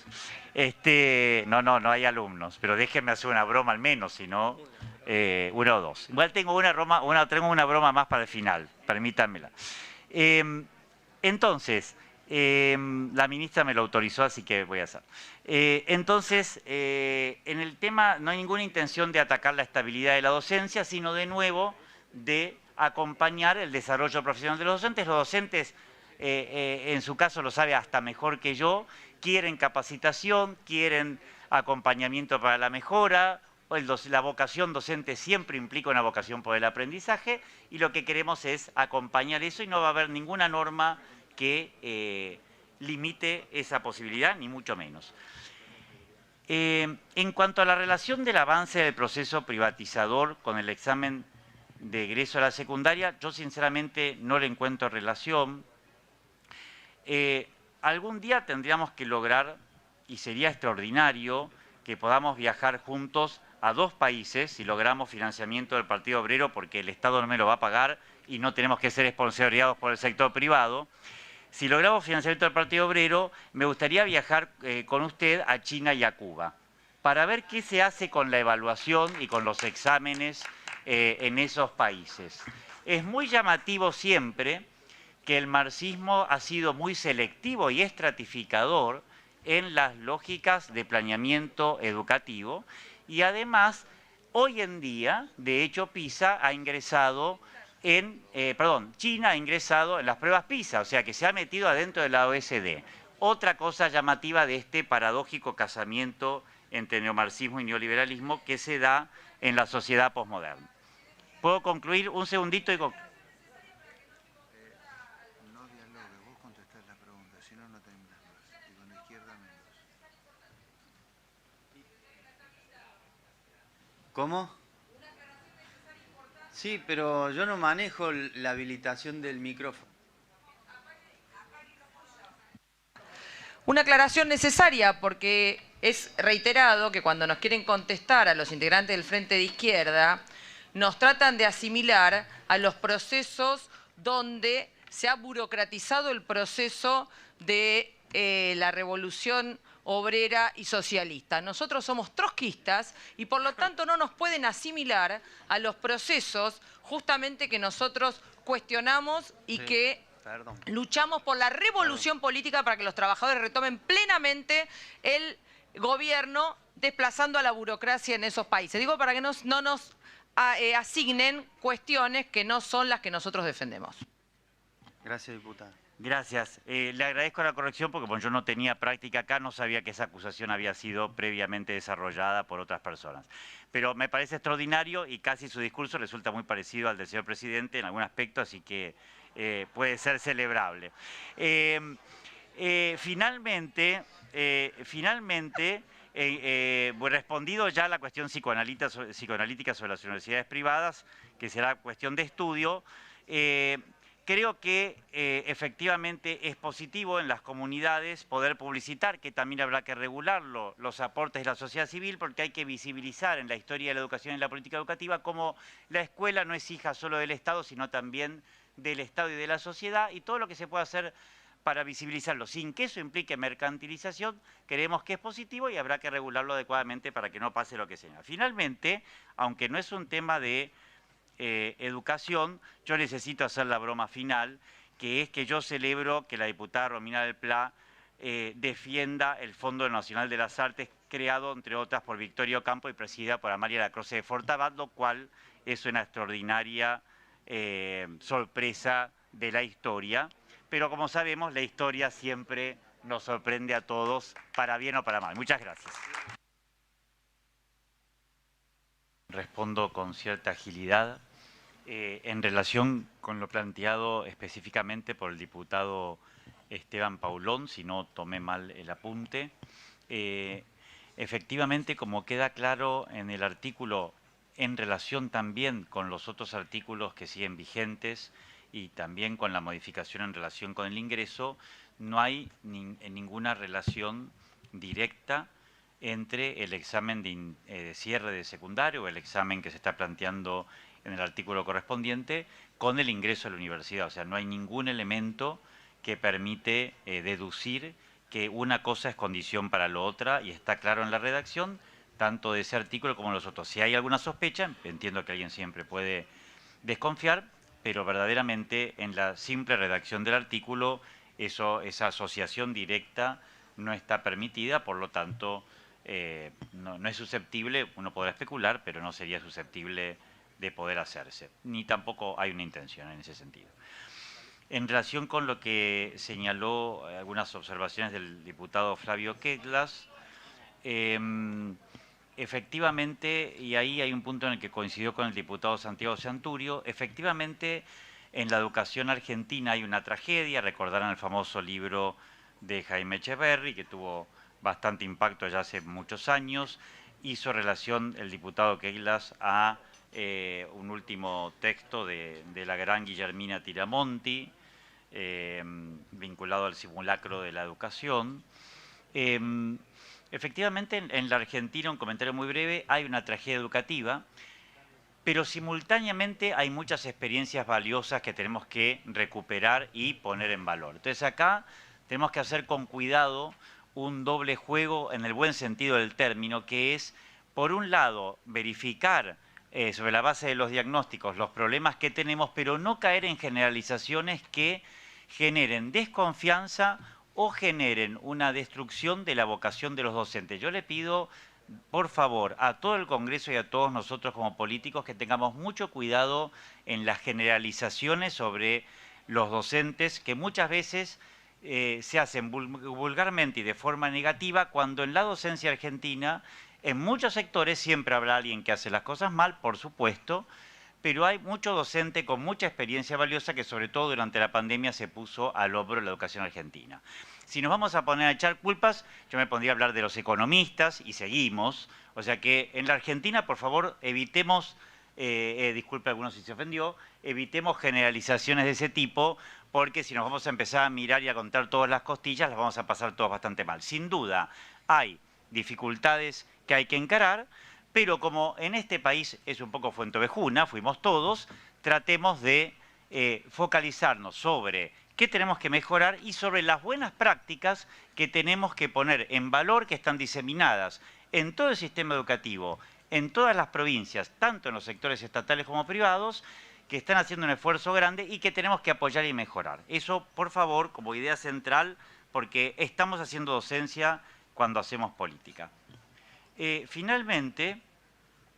No hay alumnos, pero déjenme hacer una broma al menos, si no, una o dos. Igual tengo una broma más para el final, permítanmela. Entonces, la ministra me lo autorizó, así que voy a hacer. Entonces, en el tema no hay ninguna intención de atacar la estabilidad de la docencia, sino de nuevo de acompañar el desarrollo profesional de los docentes. Los docentes, en su caso lo sabe hasta mejor que yo, quieren capacitación, quieren acompañamiento para la mejora. La vocación docente siempre implica una vocación por el aprendizaje y lo que queremos es acompañar eso y no va a haber ninguna norma que limite esa posibilidad, ni mucho menos. En cuanto a la relación del avance del proceso privatizador con el examen de egreso a la secundaria, yo sinceramente no le encuentro relación. Algún día tendríamos que lograr, y sería extraordinario, que podamos viajar juntos a 2 países si logramos financiamiento del Partido Obrero, porque el Estado no me lo va a pagar y no tenemos que ser esponsoriados por el sector privado. Si logramos financiamiento del Partido Obrero, me gustaría viajar con usted a China y a Cuba para ver qué se hace con la evaluación y con los exámenes en esos países. Es muy llamativo siempre que el marxismo ha sido muy selectivo y estratificador en las lógicas de planeamiento educativo y además hoy en día, de hecho, China ha ingresado en las pruebas PISA, o sea que se ha metido adentro de la OECD. Otra cosa llamativa de este paradójico casamiento entre neomarxismo y neoliberalismo que se da en la sociedad posmoderna. ¿Puedo concluir un segundito? No dialogue, vos contestás la pregunta, si no, no terminás más. Y con la izquierda menos. ¿Cómo? Sí, pero yo no manejo la habilitación del micrófono. Una aclaración necesaria porque es reiterado que cuando nos quieren contestar a los integrantes del Frente de Izquierda, nos tratan de asimilar a los procesos donde se ha burocratizado el proceso de la revolución obrera y socialista. Nosotros somos trotskistas y por lo tanto no nos pueden asimilar a los procesos justamente que nosotros cuestionamos y que luchamos por la revolución política para que los trabajadores retomen plenamente el gobierno desplazando a la burocracia en esos países. Digo para que no nos asignen cuestiones que no son las que nosotros defendemos. Gracias, diputada. Gracias. Le agradezco la corrección porque yo no tenía práctica acá, no sabía que esa acusación había sido previamente desarrollada por otras personas. Pero me parece extraordinario y casi su discurso resulta muy parecido al del señor presidente en algún aspecto, así que puede ser celebrable. Finalmente, respondido ya a la cuestión psicoanalítica sobre las universidades privadas, que será cuestión de estudio, Creo que efectivamente es positivo en las comunidades poder publicitar, que también habrá que regularlo, los aportes de la sociedad civil, porque hay que visibilizar en la historia de la educación y la política educativa cómo la escuela no es hija solo del Estado, sino también del Estado y de la sociedad, y todo lo que se puede hacer para visibilizarlo, sin que eso implique mercantilización, creemos que es positivo y habrá que regularlo adecuadamente para que no pase lo que sea. Finalmente, aunque no es un tema de educación, yo necesito hacer la broma final, que es que yo celebro que la diputada Romina del Pla defienda el Fondo Nacional de las Artes, creado, entre otras, por Victoria Ocampo y presidida por Amalia Lacroce de Fortabat, lo cual es una extraordinaria sorpresa de la historia. Pero como sabemos, la historia siempre nos sorprende a todos, para bien o para mal. Muchas gracias. Respondo con cierta agilidad. En relación con lo planteado específicamente por el diputado Esteban Paulón, si no tomé mal el apunte, efectivamente, como queda claro en el artículo, en relación también con los otros artículos que siguen vigentes y también con la modificación en relación con el ingreso, no hay ninguna relación directa entre el examen de cierre de secundario o el examen que se está planteando en el artículo correspondiente con el ingreso a la universidad. O sea, no hay ningún elemento que permite deducir que una cosa es condición para la otra y está claro en la redacción, tanto de ese artículo como de los otros. Si hay alguna sospecha, entiendo que alguien siempre puede desconfiar, pero verdaderamente en la simple redacción del artículo esa asociación directa no está permitida, por lo tanto no es susceptible, uno podrá especular, pero no sería susceptible de poder hacerse, ni tampoco hay una intención en ese sentido. En relación con lo que señaló algunas observaciones del diputado Flavio Ketlas, efectivamente, y ahí hay un punto en el que coincidió con el diputado Santiago Santurio, efectivamente en la educación argentina hay una tragedia, recordarán el famoso libro de Jaime Echeverry, que tuvo bastante impacto ya hace muchos años, hizo relación el diputado Ketlas a un último texto de la gran Guillermina Tiramonti, vinculado al simulacro de la educación. Efectivamente, en la Argentina, un comentario muy breve, hay una tragedia educativa, pero simultáneamente hay muchas experiencias valiosas que tenemos que recuperar y poner en valor. Entonces acá tenemos que hacer con cuidado un doble juego en el buen sentido del término, que es, por un lado, verificar sobre la base de los diagnósticos los problemas que tenemos, pero no caer en generalizaciones que generen desconfianza o generen una destrucción de la vocación de los docentes. Yo le pido, por favor, a todo el Congreso y a todos nosotros como políticos que tengamos mucho cuidado en las generalizaciones sobre los docentes, que muchas veces se hacen vulgarmente y de forma negativa, cuando en la docencia argentina, en muchos sectores siempre habrá alguien que hace las cosas mal, por supuesto, pero hay mucho docente con mucha experiencia valiosa que sobre todo durante la pandemia se puso al hombro de la educación argentina. Si nos vamos a poner a echar culpas, yo me pondría a hablar de los economistas y seguimos. O sea que en la Argentina, por favor, evitemos, disculpe a algunos si se ofendió, evitemos generalizaciones de ese tipo, porque si nos vamos a empezar a mirar y a contar todas las costillas, las vamos a pasar todas bastante mal. Sin duda, hay dificultades que hay que encarar, pero como en este país es un poco fuentovejuna, fuimos todos, tratemos de focalizarnos sobre qué tenemos que mejorar y sobre las buenas prácticas que tenemos que poner en valor, que están diseminadas en todo el sistema educativo, en todas las provincias, tanto en los sectores estatales como privados, que están haciendo un esfuerzo grande y que tenemos que apoyar y mejorar. Eso, por favor, como idea central, porque estamos haciendo docencia cuando hacemos política. Finalmente,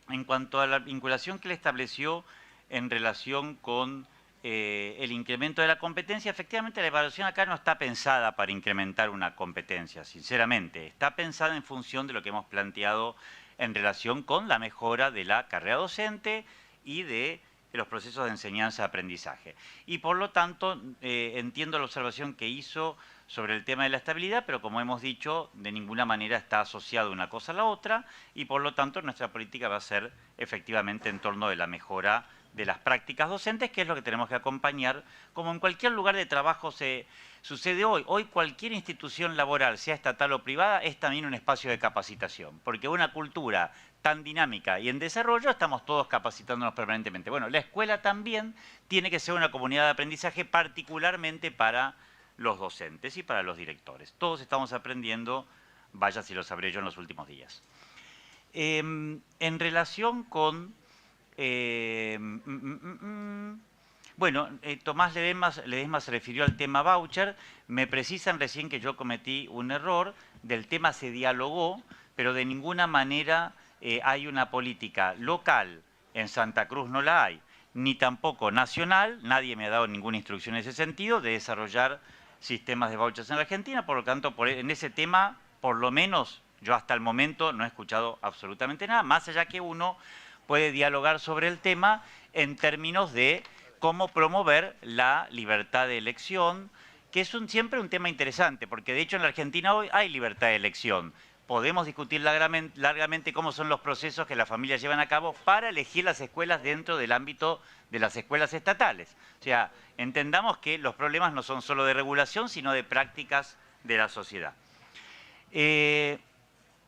en cuanto a la vinculación que le estableció en relación con el incremento de la competencia, efectivamente la evaluación acá no está pensada para incrementar una competencia, sinceramente. Está pensada en función de lo que hemos planteado en relación con la mejora de la carrera docente y de los procesos de enseñanza-aprendizaje. Y por lo tanto, entiendo la observación que hizo sobre el tema de la estabilidad, pero como hemos dicho, de ninguna manera está asociado una cosa a la otra y por lo tanto nuestra política va a ser efectivamente en torno de la mejora de las prácticas docentes, que es lo que tenemos que acompañar, como en cualquier lugar de trabajo se sucede hoy. Hoy cualquier institución laboral, sea estatal o privada, es también un espacio de capacitación, porque una cultura tan dinámica y en desarrollo estamos todos capacitándonos permanentemente. Bueno, la escuela también tiene que ser una comunidad de aprendizaje, particularmente para los docentes y para los directores. Todos estamos aprendiendo, vaya si lo sabré yo en los últimos días. En relación con... bueno, Tomás Ledesma se refirió al tema voucher. Me precisan recién que yo cometí un error. Del tema se dialogó, pero de ninguna manera hay una política local. En Santa Cruz no la hay, ni tampoco nacional. Nadie me ha dado ninguna instrucción en ese sentido de desarrollar sistemas de vouchers en la Argentina. Por lo tanto, en ese tema, por lo menos, yo hasta el momento no he escuchado absolutamente nada, más allá que uno puede dialogar sobre el tema en términos de cómo promover la libertad de elección, que es siempre un tema interesante, porque de hecho en la Argentina hoy hay libertad de elección. Podemos discutir largamente cómo son los procesos que las familias llevan a cabo para elegir las escuelas dentro del ámbito de las escuelas estatales. O sea, entendamos que los problemas no son solo de regulación, sino de prácticas de la sociedad.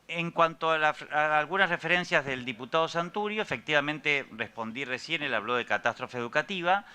En cuanto a algunas referencias del diputado Santurio, efectivamente respondí recién, él habló de catástrofe educativa.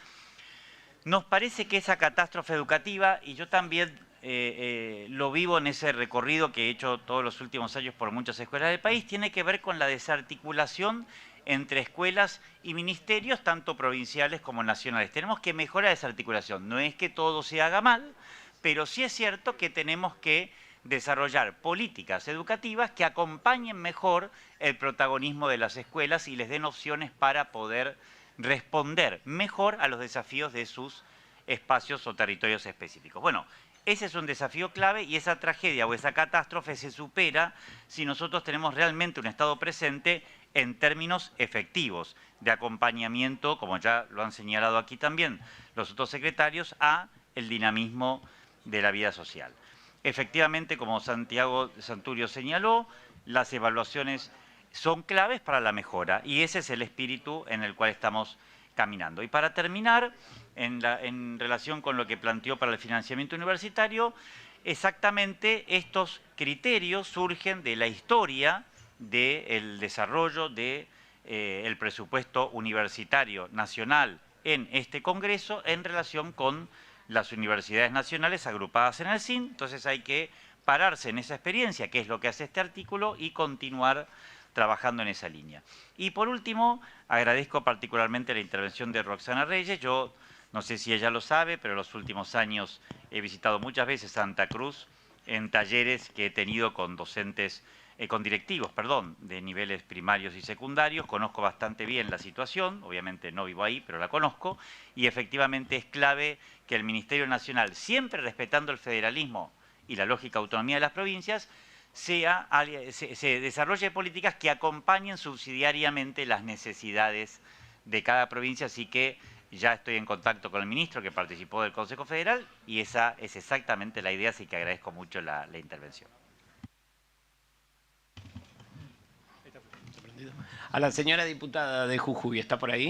Nos parece que esa catástrofe educativa, y yo también lo vivo en ese recorrido que he hecho todos los últimos años por muchas escuelas del país, tiene que ver con la desarticulación entre escuelas y ministerios, tanto provinciales como nacionales. Tenemos que mejorar esa articulación. No es que todo se haga mal, pero sí es cierto que tenemos que desarrollar políticas educativas que acompañen mejor el protagonismo de las escuelas y les den opciones para poder responder mejor a los desafíos de sus espacios o territorios específicos. Bueno, ese es un desafío clave y esa tragedia o esa catástrofe se supera si nosotros tenemos realmente un Estado presente en términos efectivos de acompañamiento, como ya lo han señalado aquí también los otros secretarios, a el dinamismo de la vida social. Efectivamente, como Santiago Santurio señaló, las evaluaciones son claves para la mejora y ese es el espíritu en el cual estamos caminando. Y para terminar, en relación con lo que planteó para el financiamiento universitario, exactamente estos criterios surgen de la historia del desarrollo del presupuesto universitario nacional en este Congreso en relación con las universidades nacionales agrupadas en el CIN. Entonces hay que pararse en esa experiencia, que es lo que hace este artículo, y continuar trabajando en esa línea. Y por último, agradezco particularmente la intervención de Roxana Reyes. Yo no sé si ella lo sabe, pero en los últimos años he visitado muchas veces Santa Cruz en talleres que he tenido con docentes, con directivos, perdón, de niveles primarios y secundarios. Conozco bastante bien la situación, obviamente no vivo ahí, pero la conozco, y efectivamente es clave que el Ministerio Nacional, siempre respetando el federalismo y la lógica autonomía de las provincias, se desarrolle políticas que acompañen subsidiariamente las necesidades de cada provincia, así que ya estoy en contacto con el ministro que participó del Consejo Federal y esa es exactamente la idea, así que agradezco mucho la intervención. A la señora diputada de Jujuy, ¿está por ahí?